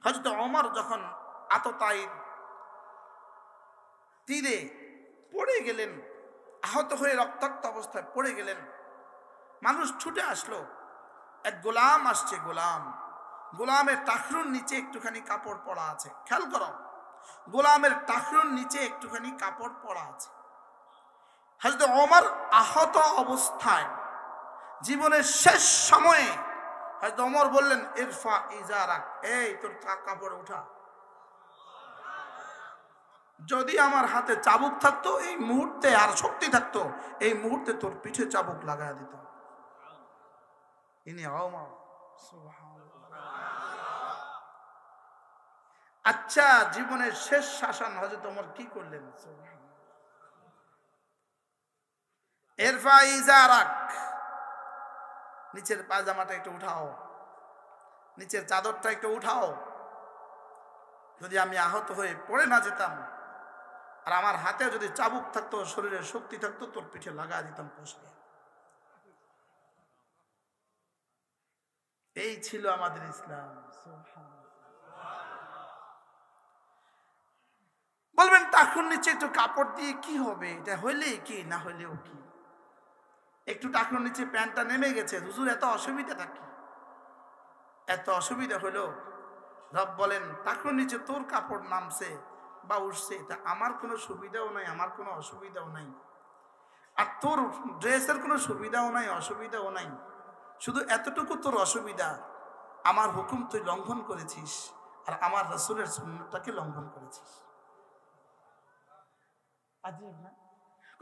হযরত ওমর যখন আততায়ী তীরে পড়ে গেলেন, আহত হয়ে রক্তাক্ত অবস্থায় পড়ে গেলেন, মানুষ ছুটে আসলো। এক গোলাম আসছে, গোলামের টাকরুর নিচে একটুখানি কাপড় পরা আছে। খেয়াল করো, গোলামের টাকরুর নিচে একটুখানি কাপড় পরা আছে। হযরত ওমর আহত অবস্থায় জীবনের শেষ সময়ে হযরত ওমর বললেন, ইরফা ইজারাক, এই তোর কাপড় উঠা। যদি আমার হাতে চাবুক থাকতো এই মুহূর্তে, আর শক্তি থাকতো এই মুহূর্তে তোর পিঠে চাবুক লাগায় দিত। ইনি ওমর, সুবহানাল্লাহ। আচ্ছা, জীবনের শেষ শাসন হযরত ওমর কি করলেন? ইরফা ইজারাক, নিচের পায়জামাটা একটু উঠাও, নিচের চাদরটা একটু উঠাও। যদি আমি আহত হয়ে পড়ে না যেতাম, আর আমার হাতে যদি চাবুক থাকতো, শরীরের শক্তি থাকতো, তোর পিঠে লাগা দিতাম কষে। এই ছিল আমাদের ইসলাম। বলবেন টাকুর নিচে একটু কাপড় দিয়ে কি হবে? এটা হইলে কি, না হইলেও কি। একটু টাকুর নিচে প্যান্টটা নেমে গেছে, হুজুর এত অসুবিধাটা কি? এত অসুবিধা হলো? রব বলেন, টাকুর নিচে তোর কাপড় নামছে বা উঠছে, তা আমার কোনো সুবিধাও নাই, আমার কোনো অসুবিধাও নাই। আর তোর ড্রেসের কোনো সুবিধাও নাই, অসুবিধাও নাই। শুধু এতটুকু তোর অসুবিধা, আমার হুকুম তুই লঙ্ঘন করেছিস, আর আমার রাসূলের সুন্নাতটাকে লঙ্ঘন করেছিস। আজীব না?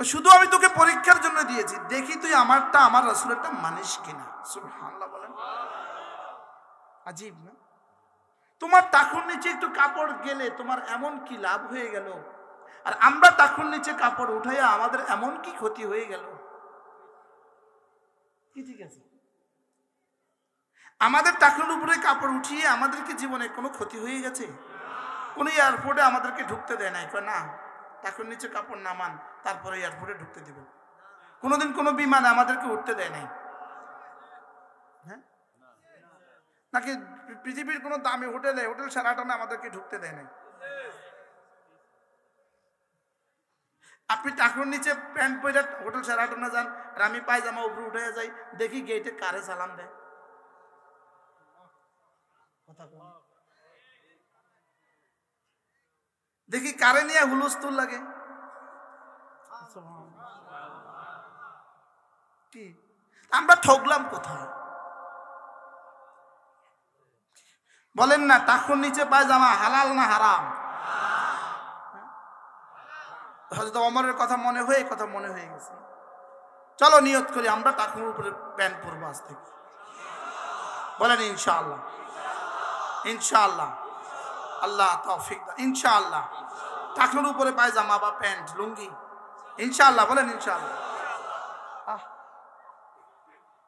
শুধু আমি তোকে পরীক্ষার জন্য দিয়েছি, দেখি তুই আমারটা, আমার রাসূলেরটা মানিস কিনা। সুবহানাল্লাহ বলেন। আজীব না? তোমার টাকুর নিচে একটু কাপড় গেলে তোমার এমন কি লাভ হয়ে গেল, আর আমরা টাকুর নিচে কাপড় উঠাইয়া আমাদের এমন কি ক্ষতি হয়ে গেল? কি ঠিক আছে? আমাদের টাকুর উপরে কাপড় উঠিয়ে আমাদের কি জীবনে কোনো ক্ষতি হয়ে গেছে? কোন এয়ারপোর্টে আমাদেরকে ঢুকতে দেয় নাই, কয় না টাকুর নিচে কাপড় নামান, তারপরে এয়ারপোর্টে ঢুকতে দিবে। কোনোদিন কোনো বিমানে আমাদেরকে উঠতে দেয় নাই। হ্যাঁ, নাকি পৃথিবীর কোনো দামি হোটেল সেরাটনে আমাদেরকে ঢুকতে দেয় নাই। আপনি টাকুর নিচে প্যান্ট পরে হোটেল সেরাটনে যান, আর আমি পায়জামা উপরে উঠে যাই, দেখি গেটে কারে সালাম দেয়। কথা বল, দেখি কারে নিয়ে হুলস্থুল লাগে। কি আমরা ঠকলাম কোথায়? বলেন না, টাকুর নিচে পায়জামা হালাল না হারাম? হযরত ওমরের কথা মনে হয়ে গেছে। চলো নিয়ত করি, আমরা টাকুর উপরে প্যান্ট পরবো আজ থেকে। বলেন ইনশাআল্লাহ, ইনশাআল্লাহ, আল্লাহ তৌফিক দান। ইনশাআল্লাহ টাকুর উপরে পায়জামা বা প্যান্ট, লুঙ্গি, ইনশাআল্লাহ। বলেন ইনশাআল্লাহ।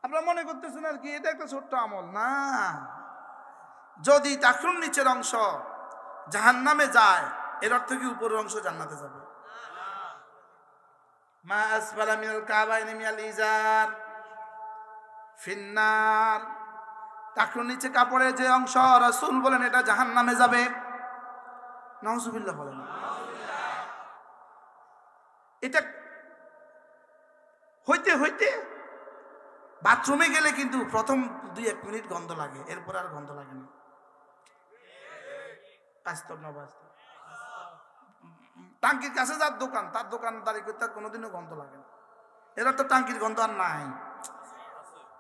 আপনারা মনে করতেছেন আর কি এটা একটা ছোট্ট আমল? না, যদি টাকুর নিচের অংশ জাহান্নামে যায়, এর অর্থ কি উপরের অংশ জান্নাতে যাবে? মা আসফালা মিনাল কাবাইনি মিনাল ইজার ফিন্নার। টাকুর নিচে কাপড়ের যে অংশ, রাসূল বলেন এটা জাহান্নামে যাবে। নাউজুবিল্লাহ বলেন। এটা হইতে হইতে বাথরুমে গেলে কিন্তু প্রথম 2-1 মিনিট গন্ধ লাগে, এরপর আর গন্ধ লাগে না। বাস্তব না বাস্তব? টাঙ্কির কাছে যার দোকান, তার দোকানদারি করতে কোনোদিনও গন্ধ লাগে না। এরা তো টাঙ্কির গন্ধ আর নাই।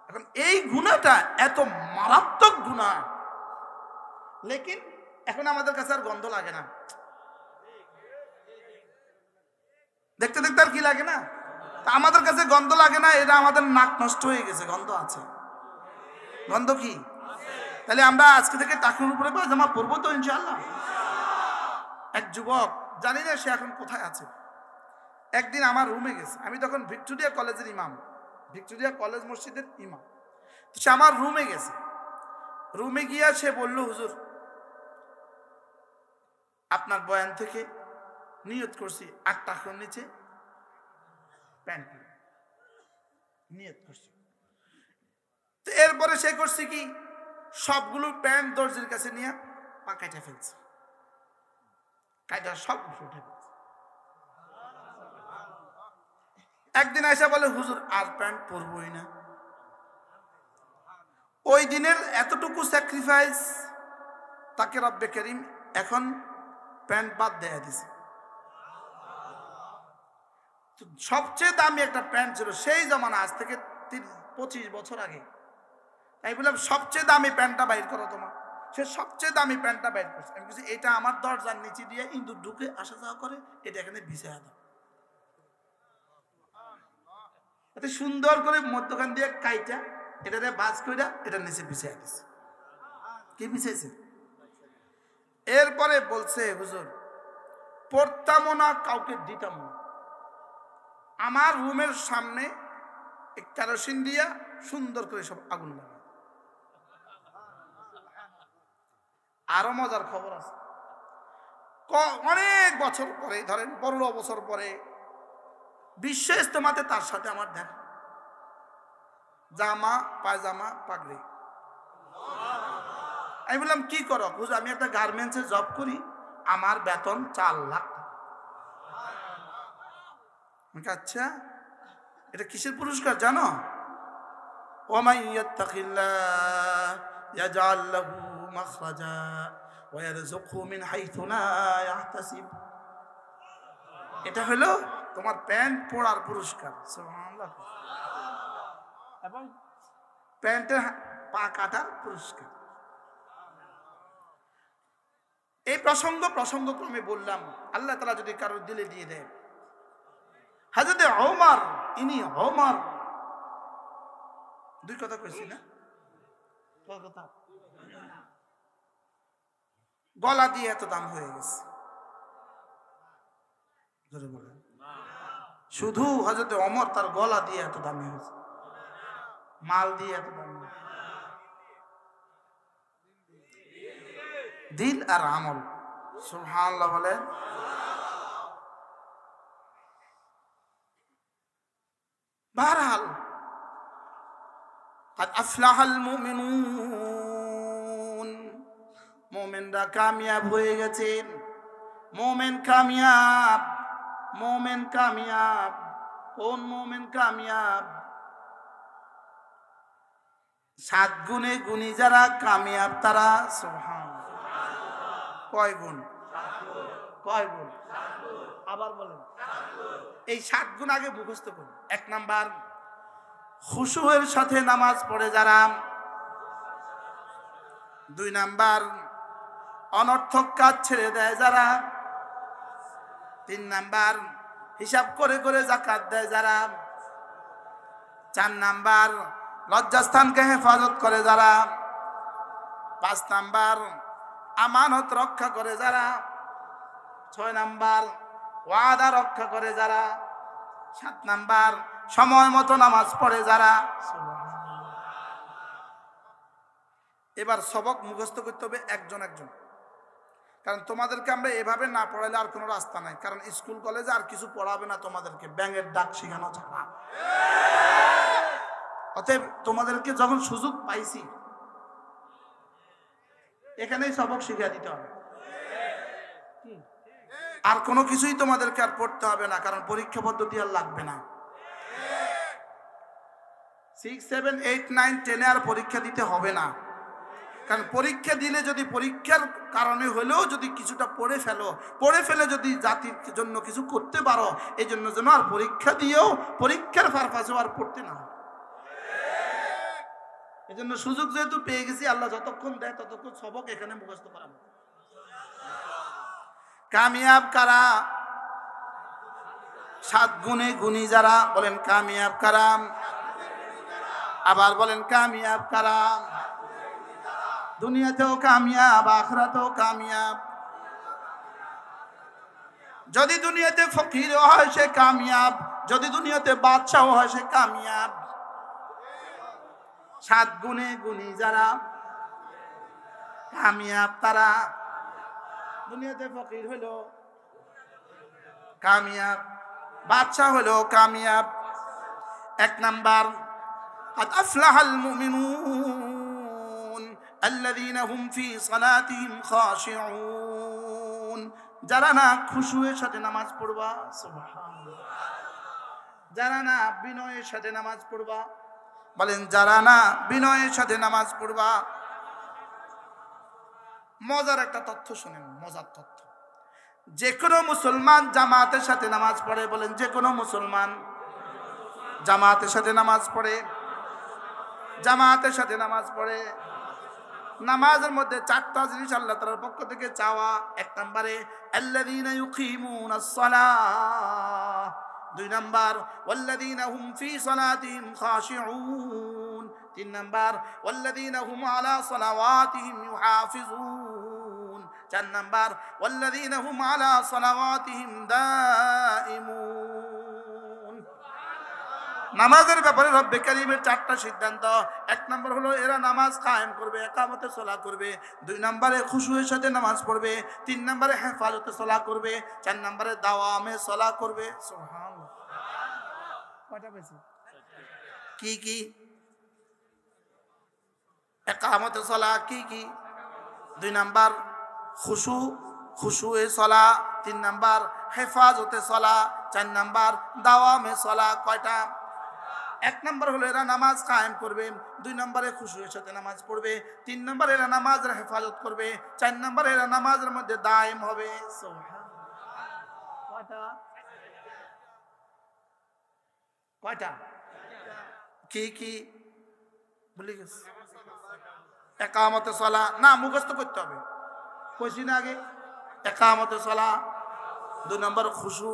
এখন এই গুনাহটা এত মারাত্মক গুনাহ, লেকিন এখন আমাদের কাছে আর গন্ধ লাগে না। দেখতে দেখতে আর কি লাগে না? তা আমাদের কাছে গন্ধ লাগে না, এটা আমাদের নাক নষ্ট হয়ে গেছে। গন্ধ আছে, গন্ধ কি? তাহলে আমরা আজকে থেকে টাকুর উপরে পায়জামা পরবো তো ইনশাআল্লাহ। এক যুবক, জানি না সে এখন কোথায় আছে, একদিন আমার রুমে গেছে। আমি তখন ভিক্টোরিয়া কলেজের ইমাম, ভিক্টোরিয়া কলেজ মসজিদের ইমাম। সে আমার রুমে গেছে। রুমে গিয়া সে বলল, হুজুর আপনার বয়ান থেকে নিয়ত করছি 8 টাকুর নিচে প্যান্ট নিয়ত করছি। তো এরপরে সে করছে কি, সবগুলো প্যান্ট দর্জির কাছে নিয়ে পা কাটা ফেলছে, কাটা সব উঠে ফেলছে। একদিন এসে বলে হুজুর আর প্যান্ট পরবই না। ওই দিনের এতটুকু স্যাক্রিফাইস তাকে রব্বে করিম এখন প্যান্ট বাদ দেয়া দিছে। সবচেয়ে দামি একটা প্যান্ট ছিল সেই জমানা, আজ থেকে 25 বছর আগে। আমি বললাম সবচেয়ে দামি প্যান্টটা বাইর করো তোমার। সে সবচেয়ে দামি প্যান্টটা বাইর করছে। আমি বলছি এটা আমার দরজার নিচে দিয়ে ইন্দুর ঢুকে আসা যাওয়া করে, এটা এখানে বিছায়া দাও। এত সুন্দর করে মধ্যখান দিয়ে কাইটা এটাতে বাজ কইরা এটার নিচে বিছায়া দিছে। কি বিছাইছে? এরপরে বলছে হুজুর পড়তামও না, কাউকে দিতাম না। আমার রুমের সামনে কেরোসিন দিয়া সুন্দর করে সব আগুন লাগা। আরো মজার খবর আছে, অনেক বছর পরে, ধরেন 15 বছর পরে বিশ্ব ইজতেমাতে তার সাথে আমার দেখা, জামা পায়জামা পাগড়ি। আমি বললাম কি করো? হুজুর আমি একটা গার্মেন্টসে জব করি, আমার বেতন 4 লাখ। আচ্ছা এটা কিসের পুরস্কার জানো? ওয়ামান ইয়াত্তাকিল্লাহ ইয়াজআল লাহু মাখরাজা ওয়া ইয়ারযুকহু মিন হাইথু লা ইয়াহতাসিব। এটা হলো তোমার প্যান্ট পরার পুরস্কার। সুবহানাল্লাহ। এবং প্যান্টের পা কাটার পুরস্কার। এই প্রসঙ্গক্রমে বললাম, আল্লাহ তাআলা যদি কারোর দিলে দিয়ে দেয়। হযরত ওমর, ইনি ওমর, দুই কথা কইছি না? কথা গলা দিয়ে এত দাম হয়ে গেছে, শুধু হযরত ওমর তার গলা দিয়ে এত দামি হয়েছে, মাল দিয়ে এত দামি। দিল আর আমল। সুবহানাল্লাহ বলেন। বহরহাল قد أفلح المؤمنون, মুমিনরা কামিয়াব হয়ে গেছেন। মুমিন কামিয়াব, মুমিন কামিয়াব। কোন মুমিন কামিয়াব? 7 গুণে গুণী যারা কামিয়াব তারা। সুবহানাল্লাহ। কয় গুণ? কয় গুণ? আবার বলেন। এই 7 গুণ আগে মুখস্থ করুন। 1 নাম্বার, খুশুয়ের সাথে নামাজ পড়ে যারা। 2 নাম্বার, অনর্থক কাজ ছেড়ে দেয় যারা। 3 নাম্বার, হিসাব করে করে যাকাত দেয় যারা। 4 নাম্বার, লজ্জাস্থানকে হেফাজত করে যারা। 5 নাম্বার, আমানত রক্ষা করে যারা। 6 নাম্বার, ওয়াদা রক্ষা করে যারা। 7 নাম্বার, সময় মতো নামাজ পড়ে যারা। এবার সবক মুখস্থ করতে হবে একজন একজন, কারণ তোমাদেরকে আমরা এভাবে না পড়াইলে আর কোনো রাস্তা নাই। কারণ স্কুল কলেজে আর কিছু পড়াবে না তোমাদেরকে, ব্যাঙের ডাক শেখানো ছাড়া। অতএব তোমাদেরকে যখন সুযোগ পাইছি এখানেই সবক শিখিয়ে দিতে হবে। আর কোনো কিছুই তোমাদেরকে আর পড়তে হবে না, কারণ পরীক্ষা পদ্ধতি আর লাগবে না। 6, 7, 8, 9, 10 আর পরীক্ষা দিতে হবে না। কারণ পরীক্ষা দিলে যদি পরীক্ষার কারণে হলেও যদি কিছুটা পড়ে ফেলে যদি জাতির জন্য কিছু করতে পারো, এই জন্য যেন আর পরীক্ষা দিয়েও পরীক্ষার পারপাসেও আর পড়তে না। এই জন্য সুযোগ যেহেতু পেয়ে গেছি, আল্লাহ যতক্ষণ দেয় ততক্ষণ সবক এখানে মুখস্থ করাবো। কামিয়াব কারা? 7 গুণে গুণী যারা। বলেন কামিয়াব কারা? আবার বলেন কামিয়াব কারা? দুনিয়াতেও কামিয়াব, আখিরাতেও কামিয়াব। যদি দুনিয়াতে ফকির হয় সে কামিয়াব, যদি দুনিয়াতে বাদশাহ হয় সে কামিয়াব। 7 গুণে গুণী যারা কামিয়াব তারা। দুনিয়াতে ফকির হলো কামিয়াব, বাদশাহ হলো কামিয়াব। 1 নাম্বার, قد أفلح المؤمنون, আল্লাযীনা হুম ফি সালাতিহিম খাশিউন, যারা না খুশুয়ের সাথে নামাজ পড়বা, সুবহানাল্লাহ, যারা না বিনয়ের সাথে নামাজ পড়বা, বলেন যারা না বিনয়ের সাথে নামাজ পড়বা। মজার একটা তথ্য শুনেন, মজার তথ্য। যে কোনো মুসলমান জামাতের সাথে নামাজ পড়ে, বলেন যে কোনো মুসলমান জামাতের সাথে নামাজ পড়ে, জামাতের সাথে নামাজ পড়ে। নামাজের মধ্যে চারটা জিনিস আল্লাহ তাআলার পক্ষ থেকে চাওয়া। এক নম্বরে আল্লাযীনা ইউকিমুনাস সালাহ, দুই নাম্বার ওয়াল্লাযীনা হুম ফি সালাতিহিম খাশিউন, তিন নাম্বার ওয়াল্লাযীনা হুম আলা সালাওয়াতিহিম ইউহাফিজুন, চার নাম্বার ওয়াল্লাযীনা হুম আলা সালাওয়াতিহিম দাইমুন। নামাজের ব্যাপারে রব্বে কারীমের চারটা সিদ্ধান্ত। এক নম্বর হলো এরা নামাজ কায়েম করবে, একামতে সালাত করবে। দুই নম্বরে খুশুয়ের সাথে নামাজ পড়বে। তিন নম্বরে হেফাজতে সালাত করবে। চার নম্বরে দাওয়ামে সালাত করবে। সুবহানাল্লাহ, কয়টা পেয়েছে? কি কি? একামতে সালাত কি কি? দুই নাম্বার খুশুয়ে সালাত, তিন নাম্বার হেফাজতে সালাত, চার নাম্বার দাওয়ামে সালাত। কয়টা? এক নম্বর হলো এরা নামাজ কায়েম করবে, দুই নম্বরে খুশুয়ের সাথে নামাজ পড়বে, তিন নম্বরে এরা নামাজের হেফাজত করবে, চার নম্বরে এরা নামাজের মধ্যে দায়েম হবে। কয়টা? কয়টা? কি কি ভুলে গেছে? একামতে সালাত না, মুখস্থ করতে হবে, কইছি না আগে। একামতে সালাত, দুই নম্বর খুশু,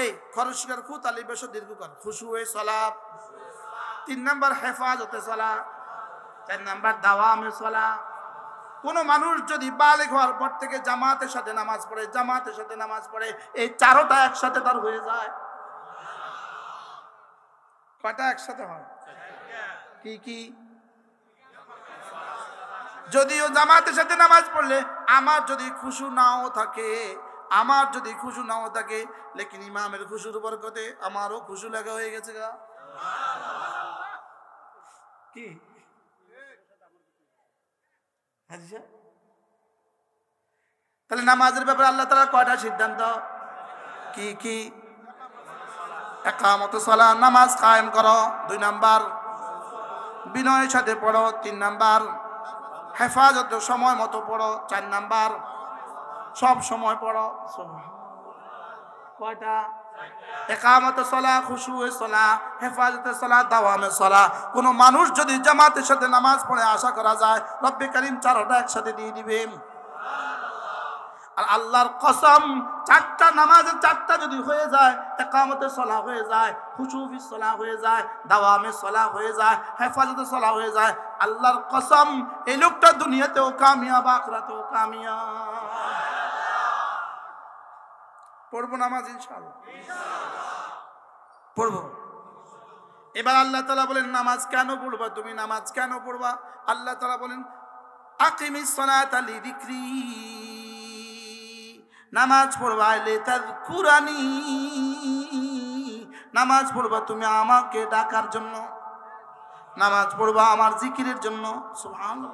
এই খরস্বর খু তালি বেশ দীর্ঘকার, খুশুয়ে সালাত, তিন নম্বর হেফাজতে সালাত, চার নম্বর দাওয়ামে সালাত। কোন মানুষ যদি বালিগ হওয়ার পর থেকে জামাতের সাথে নামাজ পড়ে, জামাতের সাথে নামাজ পড়ে, এই চারোটা একসাথে তার হয়ে যায়। কয়টা একসাথে হয়? কি কি? যদিও জামাতের সাথে নামাজ পড়লে আমার যদি খুশু নাও থাকে, আমার যদি খুশু নাও থাকে, লেকিন ইমামের খুশুর বরকতে আমারও খুশু লাগা হয়ে গেছে গা। কি তাহলে নামাজের ব্যাপারে আল্লাহ তাআলা কয়টা সিদ্ধান্ত? কি কি? একামতে সালাত, নামাজ কায়েম করো, দুই নাম্বার বিনয়ের সাথে পড়ো, তিন নাম্বার হেফাজত সময় মতো পড়ো, চার নাম্বার সব সময় পড়ো। কয়টা? একামতে সালাত, খুশুয়ে সালাত, হেফাজতে সালাত, দাওয়ামে সালাত। কোন মানুষ যদি জামাতের সাথে নামাজ পড়ে, আশা করা যায় রব্বে কারীম চারোটা একসাথে দিয়ে দিবেন। আর আল্লাহর কসম, চারটা নামাজের চারটা যদি হয়ে যায়, একামতে সালাত হয়ে যায়, খুশু ফিস সালাত হয়ে যায়, দাওয়ামে সালাত হয়ে যায়, হেফাজতে সালাত হয়ে যায়, আল্লাহর কসম এই লোকটা দুনিয়াতেও কামিয়াব, আখিরাতেও কামিয়াব। পড়বো নামাজ ইনশাআল্লাহ, পড়বো। এবার আল্লাহ তাআলা বলেন নামাজ কেন পড়বা তুমি, নামাজ কেন পড়বা? আল্লাহ তাআলা বলেন আকিমিস সালাতা লিযিকরি, নামাজ পড়বা লিতাযকুরানি, নামাজ পড়বা তুমি আমাকে ডাকার জন্য, নামাজ পড়বা আমার জিকিরের জন্য। সুবহানাল্লাহ,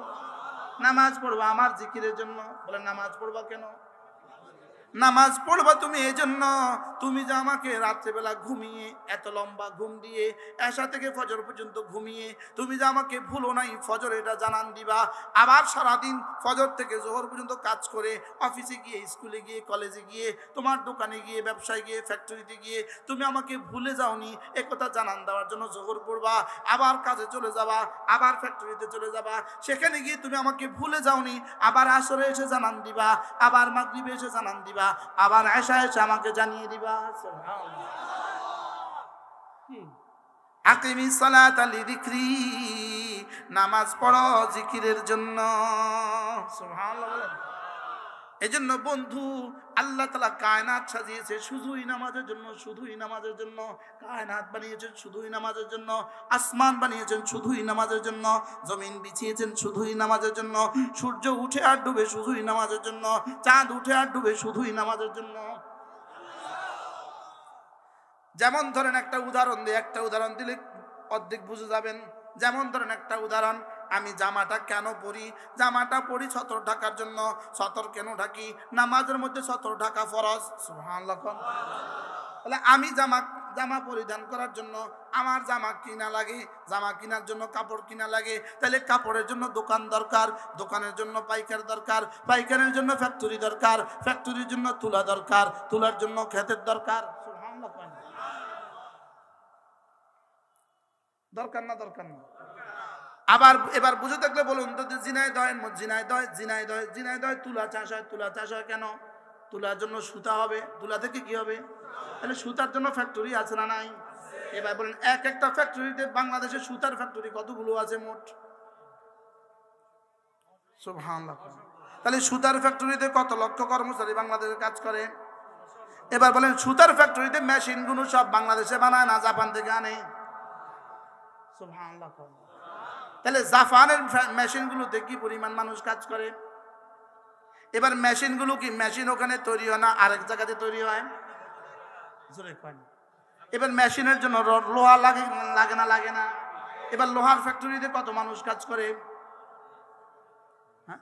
নামাজ পড়বা আমার জিকিরের জন্য। বলেন নামাজ পড়বা কেন? নামাজ পড়বা তুমি এই জন্য, তুমি যে আমাকে রাত্রেবেলা ঘুমিয়ে, এত লম্বা ঘুম দিয়ে এশা থেকে ফজর পর্যন্ত ঘুমিয়ে তুমি যে আমাকে ভুলো নাই, ফজর এটা জানান দিবা। আবার সারাদিন ফজর থেকে জোহর পর্যন্ত কাজ করে অফিসে গিয়ে, স্কুলে গিয়ে, কলেজে গিয়ে, তোমার দোকানে গিয়ে, ব্যবসায় গিয়ে, ফ্যাক্টরিতে গিয়ে তুমি আমাকে ভুলে যাওনি, একথা জানান দেওয়ার জন্য জোহর পড়বা। আবার কাজে চলে যাবা, আবার ফ্যাক্টরিতে চলে যাবা, সেখানে গিয়ে তুমি আমাকে ভুলে যাওনি, আবার আসরে এসে জানান দিবা, আবার মাগরিবে এসে জানান দিবা, আবার এশা এসে আমাকে জানিয়ে দিবা। আকিমিস সালাতা লিযিকরি, নামাজ পড়ো জিকিরের জন্য। সুবহানাল্লাহ। এজন্য বন্ধু আল্লাহ তাআলা কায়নাত সাজিয়েছে শুধুই নামাজের জন্য, শুধুই নামাজের জন্য। কায়নাত বানিয়েছেন শুধুই নামাজের জন্য, আসমান বানিয়েছেন শুধুই নামাজের জন্য, জমিন বিছিয়েছেন শুধুই নামাজের জন্য, সূর্য উঠে আর ডুবে শুধুই নামাজের জন্য, চাঁদ উঠে আর ডুবে শুধুই নামাজের জন্য। যেমন ধরেন একটা উদাহরণ দিই, একটা উদাহরণ দিলে অর্ধেক বুঝে যাবেন। যেমন ধরেন একটা উদাহরণ, আমি জামাটা কেন পরি? জামাটা পরি সতর ঢাকার জন্য। সতর কেন ঢাকি? নামাজের মধ্যে সতর ঢাকা ফরজ। সুবহানাল্লাহ। তাহলে আমি জামা পরিধান করার জন্য আমার জামা কিনা লাগে, জামা কেনার জন্য কাপড় কিনা লাগে। তাহলে কাপড়ের জন্য দোকান দরকার, দোকানের জন্য পাইকার দরকার, পাইকারের জন্য ফ্যাক্টরি দরকার, ফ্যাক্টরির জন্য তুলা দরকার, তুলার জন্য ক্ষেতের দরকার। সুবহানাল্লাহ। দরকার না? দরকার না? আবার এবার বুঝে থাকলে বলুন তো, জিনাইদয় তুলা চাষ হয়। তুলা চাষ হয় কেন? তুলার জন্য সুতা হবে, তুলা থেকে কি হবে? তাহলে সুতার জন্য ফ্যাক্টরি আছে না নাই? এবার বলেন, এক একটা ফ্যাক্টরিতে বাংলাদেশে সুতার ফ্যাক্টরি কতগুলো আছে মোট? সুবহানাল্লাহ। তাহলে সুতার ফ্যাক্টরিতে কত লক্ষ কর্মচারী বাংলাদেশে কাজ করে? এবার বলেন, সুতার ফ্যাক্টরিতে মেশিনগুলো সব বাংলাদেশে বানায় না জাপান থেকে আনে? সুবহানাল্লাহ। তাহলে জাপানের মেশিনগুলোতে কি পরিমাণ মানুষ কাজ করে? এবার মেশিনগুলো কি মেশিন ওখানে তৈরি হয় না আরেক জায়গাতে তৈরি হয়? এবার মেশিনের জন্য লোহা লাগে না? লাগে না? এবার লোহার ফ্যাক্টরিতে কত মানুষ কাজ করে? হ্যাঁ,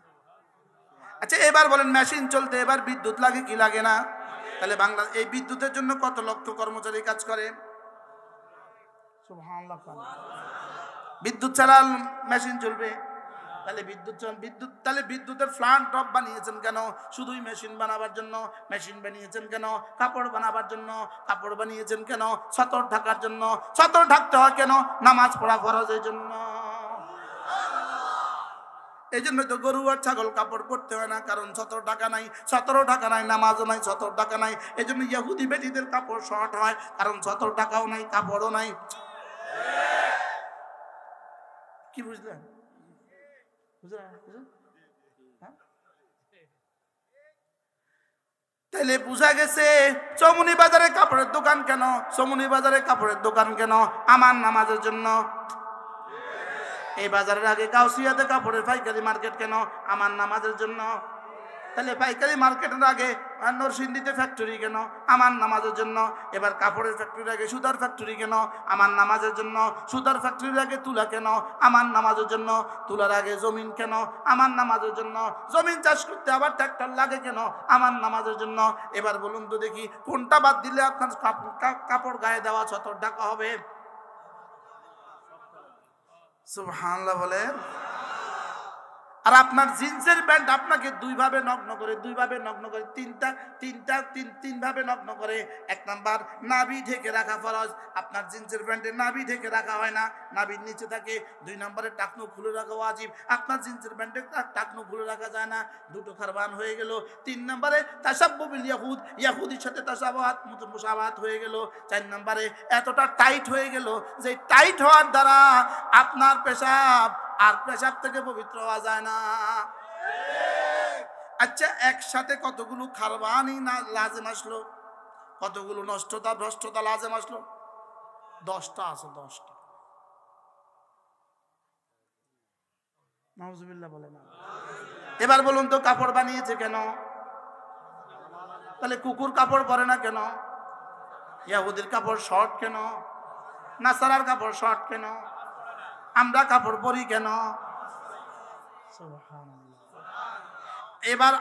আচ্ছা এবার বলেন, মেশিন চলতে এবার বিদ্যুৎ লাগে কি লাগে না? তাহলে এই বিদ্যুতের জন্য কত লক্ষ কর্মচারী কাজ করে? সুবহানাল্লাহ। বিদ্যুৎ ছাড়া মেশিন চলবে? তাহলে তাহলে বিদ্যুতের প্লান্ট বানিয়েছেন কেন? শুধুই মেশিন বানাবার জন্য। মেশিন বানিয়েছেন কেন? কাপড় বানাবার জন্য। কাপড় বানিয়েছেন কেন? সতর ঢাকার জন্য। সতর ঢাকতে হয় কেন? নামাজ পড়া ফরজের জন্য। এই জন্য তো গরু আর ছাগল কাপড় পরতে হয় না, কারণ সতর ঢাকা নাই। সতরও ঢাকা নাই, নামাজও নাই, সতর ঢাকা নাই। এই জন্য ইহুদি বেটিদের কাপড় শর্ট হয়, কারণ সতর ঢাকাও নাই, কাপড়ও নাই। কি বুঝলেন? তাইলে বুঝা গেছে চমুনি বাজারে কাপড়ের দোকান কেন? চমুনি বাজারে কাপড়ের দোকান কেন? আমার নামাজের জন্য। এই বাজারের আগে গাউসিয়াতে কাপড়ের পাইকারি মার্কেট কেন? আমার নামাজের জন্য। তাহলে পাইকারি মার্কেটের আগে নরসিংদীতে ফ্যাক্টরি কেন? আমার নামাজের জন্য। এবার কাপড়ের ফ্যাক্টরির আগে সুতার ফ্যাক্টরি কেন? আমার নামাজের জন্য। সুতার ফ্যাক্টরির আগে তুলা কেন? আমার নামাজের জন্য। তুলার আগে জমিন কেন? আমার নামাজের জন্য। জমিন চাষ করতে আবার ট্রাক্টর লাগে কেন? আমার নামাজের জন্য। এবার বলুন তো দেখি, কোনটা বাদ দিলে আপনার কাপড় গায়ে দেওয়া সতর ঢাকা হবে? সুবহানাল্লাহ বলেন। আর আপনার জিন্সের প্যান্ট আপনাকে দুইভাবে নগ্ন করে, তিনভাবে নগ্ন করে। এক নাম্বার, নাভি ঢেকে রাখা ফরজ। আপনার জিন্সের প্যান্টে নাভি ঢেকে রাখা হয় না, নাভির নিচে থাকে। 2 নম্বরে টাকনু খুলে রাখা ওয়াজিব। আপনার জিন্সের প্যান্টে টাকনু খুলে রাখা যায় না, দুটো খারবান হয়ে গেল। 3 নম্বরে তাসাব্বুবিল ইয়াহুদ, ইয়াহুদির সাথে মুসাবাহাত হয়ে গেল। 4 নম্বরে এতটা টাইট হয়ে গেল যে টাইট হওয়ার দ্বারা আপনার পেশাব আর পেশাব থেকে পবিত্র হওয়া যায় না। আচ্ছা, একসাথে কতগুলো খারবানি না লাজেম আসলো? কতগুলো নষ্টতা ভ্রষ্টতা লাজেম আসলো? 10টা আছে, 10টা। নাউজুবিল্লাহ বলে না। এবার বলুন তো, কাপড় বানিয়েছে কেন? তাহলে কুকুর কাপড় পরে না কেন? ইহুদির কাপড় শর্ট কেন? নাসারার কাপড় শর্ট কেন? আমরা কাপড় পরি কেন? এবার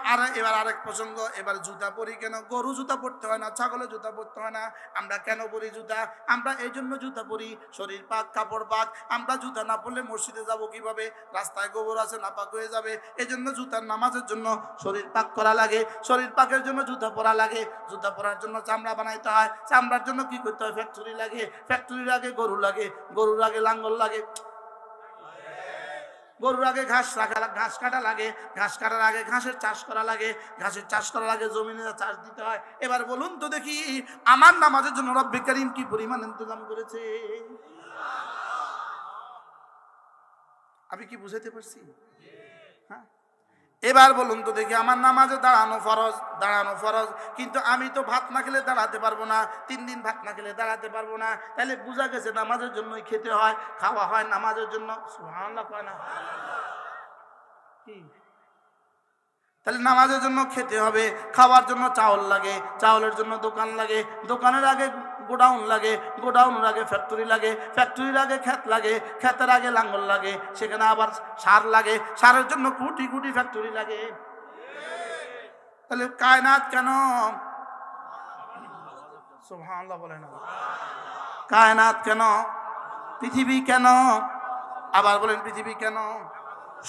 আরেক প্রসঙ্গ। এবার জুতা পরি কেন? গরু জুতা পরতে হয় না, ছাগলের জুতা পরতে হয় না। আমরা কেন পরি জুতা? আমরা এই জন্য জুতা পরি, শরীর পাক, কাপড় পাক। আমরা জুতা না পরলে মসজিদে যাব কিভাবে? রাস্তায় গোবর আছে, নাপাক হয়ে যাবে। এই জন্য জুতার নামাজের জন্য শরীর পাক করা লাগে। শরীর পাকের জন্য জুতা পরা লাগে। জুতা পরার জন্য চামড়া বানাইতে হয়। চামড়ার জন্য কি করতে হয়? ফ্যাক্টরি লাগে। ফ্যাক্টরির আগে গরু লাগে। গরুর আগে লাঙ্গল লাগে। গরুর আগে ঘাস কাটা লাগে। ঘাস কাটার আগে ঘাসের চাষ করা লাগে। ঘাসের চাষ করার আগে জমিনে চাষ দিতে হয়। এবার বলুন তো দেখি, আমার নামাজের জন্য রব্বে কারীম কি পরিমাণ ইন্তজাম করেছে? আমি কি বুঝাইতে পারছি? হ্যাঁ, এবার বলুন তো দেখি, আমার নামাজে দাঁড়ানো ফরজ, কিন্তু আমি তো ভাত না খেলে দাঁড়াতে পারবো না। 3 দিন ভাত না খেলে দাঁড়াতে পারবো না। তাহলে বোঝা গেছে নামাজের জন্যই খেতে হয়, খাওয়া হয় নামাজের জন্য। সুবহানাল্লাহ কয় না? কি? তাহলে নামাজের জন্য খেতে হবে, খাওয়ার জন্য চাউল লাগে, চাউলের জন্য দোকান লাগে, দোকানের আগে গোডাউন লাগে, গোডাউনের আগে ফ্যাক্টরি লাগে, ফ্যাক্টরির আগে ক্ষেত লাগে, ক্ষেতের আগে লাঙ্গল লাগে, সেখানে আবার সার লাগে, সারের জন্য কোটি কোটি ফ্যাক্টরি লাগে। তাহলে কায়নাত কেন? সুবহানাল্লাহ বলেন না। কায়নাত কেন? পৃথিবী কেন? আবার বলেন পৃথিবী কেন?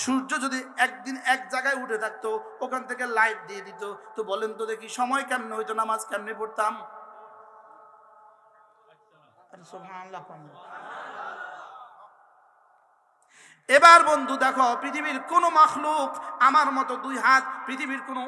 সূর্য যদি একদিন এক জায়গায় উঠে থাকতো, ওখান থেকে লাইট দিয়ে দিত, তো বলেন তো দেখি সময় কেমনে হইতো, নামাজ কেমনে পড়তাম? এবার বন্ধু দেখো, পৃথিবীর কোন মাখলুক আমার মতো দুই হাত, পৃথিবীর কোন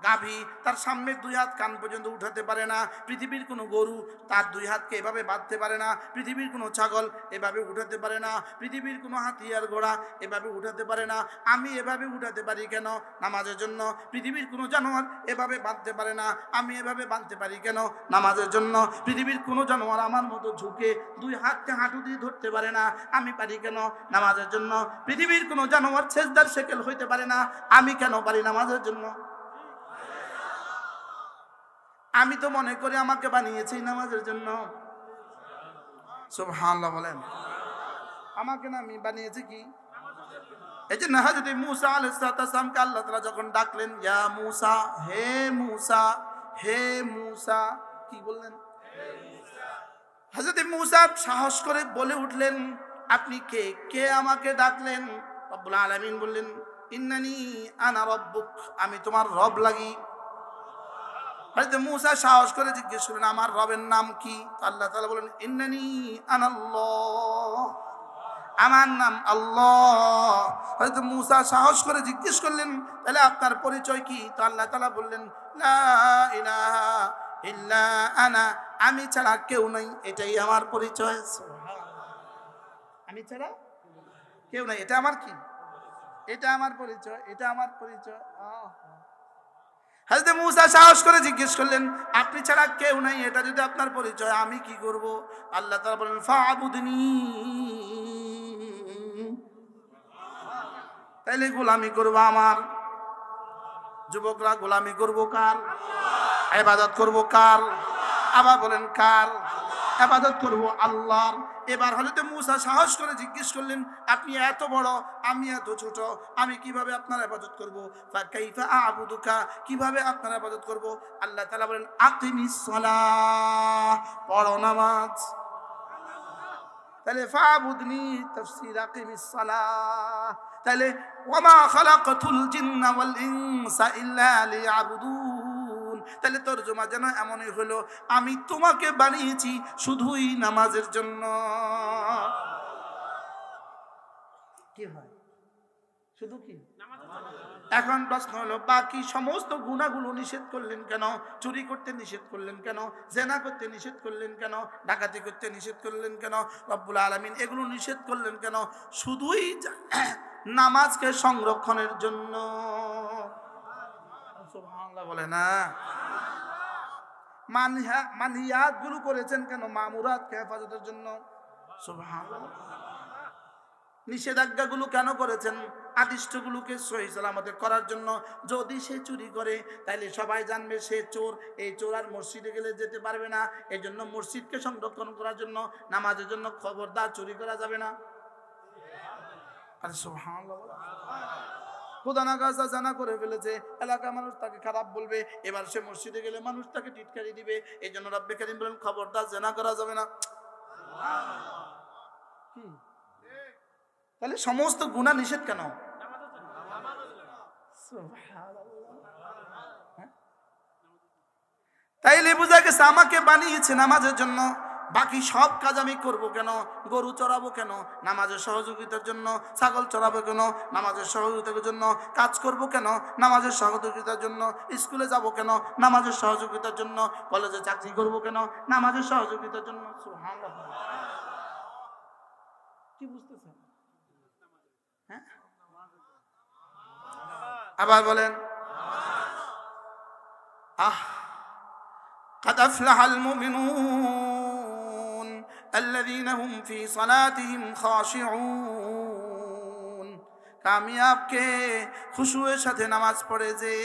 গাভী তার সামনের দুই হাত কান পর্যন্ত উঠাতে পারে না, পৃথিবীর কোনো গরু তার দুই হাতকে এভাবে বাঁধতে পারে না, পৃথিবীর কোনো ছাগল এভাবে উঠাতে পারে না, পৃথিবীর কোনো হাতি আর ঘোড়া এভাবে উঠাতে পারে না। আমি এভাবে উঠাতে পারি কেন? নামাজের জন্য। পৃথিবীর কোনো জানোয়ার এভাবে বাঁধতে পারে না, আমি এভাবে বাঁধতে পারি কেন? নামাজের জন্য। পৃথিবীর কোনো জানোয়ার আমার মতো ঝুঁকে দুই হাতকে হাঁটু দিয়ে ধরতে পারে না, আমি পারি কেন? নামাজের জন্য। পৃথিবীর কোনো জানোয়ার সেজদার শেকেল হইতে পারে না, আমি কেন পারি? নামাজের জন্য। আমি তো মনে করি আমাকে বানিয়েছি নামাজের জন্য। সুবহানাল্লাহ বলেন। আমাকে না আমি বানিয়েছি কি? এই যে হযরত মূসা আলাইহিস সালামকে আল্লাহ তাআলা যখন ডাকলেন, ইয়া মূসা, হে মূসা, হে মূসা, কি বললেন? হযরত মূসা সাহস করে বলে উঠলেন, আপনি কে? কে আমাকে ডাকলেন? রব্বুল আলামিন বললেন, ইন্নানি আনা রাব্বুক, আমি তোমার রব লাগি। হযরত মূসা সাহস করে জিজ্ঞেস করলেন, আমার রবের নাম কি? আল্লাহ তাআলা বলেন, ইন্নানি আনাল্লাহ, আমার নাম আল্লাহ। হযরত মূসা সাহস করে জিজ্ঞেস করলেন, তাহলে আপনার পরিচয় কি? তো আল্লাহ তাআলা বললেন, লা ইলাহা ইল্লা আনা, আমি ছাড়া কেউ নাই, এটাই আমার পরিচয়। আমি ছাড়া কেউ নাই, এটা আমার কি? এটা আমার পরিচয়, এটা আমার পরিচয়। হযরত মূসা সাহস করে জিজ্ঞেস করলেন, আপনি ছাড়া কেউ নাই, এটা যদি আপনার পরিচয়, আমি কি করব? আল্লাহ তাআলা বলেন, ফাবুদনি, তাইলে গোলামি করব আমার। যুবকরা গোলামি করব কার? ইবাদত করব কার? আবার বলেন কার? ইবাদত করব আল্লাহর। এবার হযরত মূসা সাহস করে জিজ্ঞেস করলেন, আপনি এত বড়, আমি এত ছোট, আমি কিভাবে আপনার ইবাদত করব? ফাকাইফা আ'বুদুকা, কিভাবে আপনার ইবাদত করব? আল্লাহ তাআলা বলেন, আকিমিস সালাহ, পড়ো নামাজ। তাহলে ফাবুদনি তাফসীর আকিমিস সালাহ। তাহলে ওয়ামা খালাকাতুল জিন্না ওয়াল ইনসা ইল্লা লিয়াবুদুন, তাহলে তরজমা যেন এমনই হলো, আমি তোমাকে বানিয়েছি শুধুই নামাজের জন্য। কি হয়? শুধু কি? এখন প্রশ্ন হলো, বাকি সমস্ত গুনাহগুলো নিষেধ করলেন কেন? চুরি করতে নিষেধ করলেন কেন? জেনা করতে নিষেধ করলেন কেন? ডাকাতি করতে নিষেধ করলেন কেন? রব্বুল আলামিন এগুলো নিষেধ করলেন কেন? শুধুই নামাজকে সংরক্ষণের জন্য। সুবহানাল্লাহ বলে না। মানহিয়াত গুলো করেছেন কেন? মামুরাতকে হেফাজতের জন্য। সুবহানাল্লাহ। নিষেধাজ্ঞাগুলো কেন করেছেন? আদিষ্টগুলোকে সহি সালামতে করার জন্য। যদি সে চুরি করে তাহলে সবাই জানবে সে চোর, এই চোর আর মসজিদে গেলে যেতে পারবে না। এই জন্য মসজিদকে সংরক্ষণ করার জন্য, নামাজের জন্য খবরদার চুরি করা যাবে না। আরে সুবহানাল্লাহ। খুদানা গাছা জানা করে ফেলেছে, এলাকার মানুষ তাকে খারাপ বলবে, এবার সে মসজিদে গেলে মানুষ তাকে টিটকারি দিবে। এই জন্য রব্বে কারীম বলেন, খবরদার জেনা করা যাবে না। তাহলে সমস্ত গুনাহ নিষেধ কেন? তাইলে বোঝা গেছে আমাকে বানিয়েছে নামাজের জন্য। বাকি সব কাজ আমি করব কেন? গরু চড়াবো কেন? নামাজের সহযোগিতার জন্য। ছাগল চড়াবো কেন? নামাজের সহযোগিতার জন্য। কাজ করব কেন? নামাজের সহযোগিতার জন্য। স্কুলে যাব কেন? নামাজের সহযোগিতার জন্য। কলেজে চাকরি করব কেন? নামাজের সহযোগিতার জন্য। সুবহানাল্লাহ। কি বুঝতেছেন? হ্যাঁ, আবার বলেন, قد أفلح المؤمنون الذين هم في صلاتهم خاشعون। কামিয়াব কে খুশুয়ের সাথে নামাজ পড়ে যে।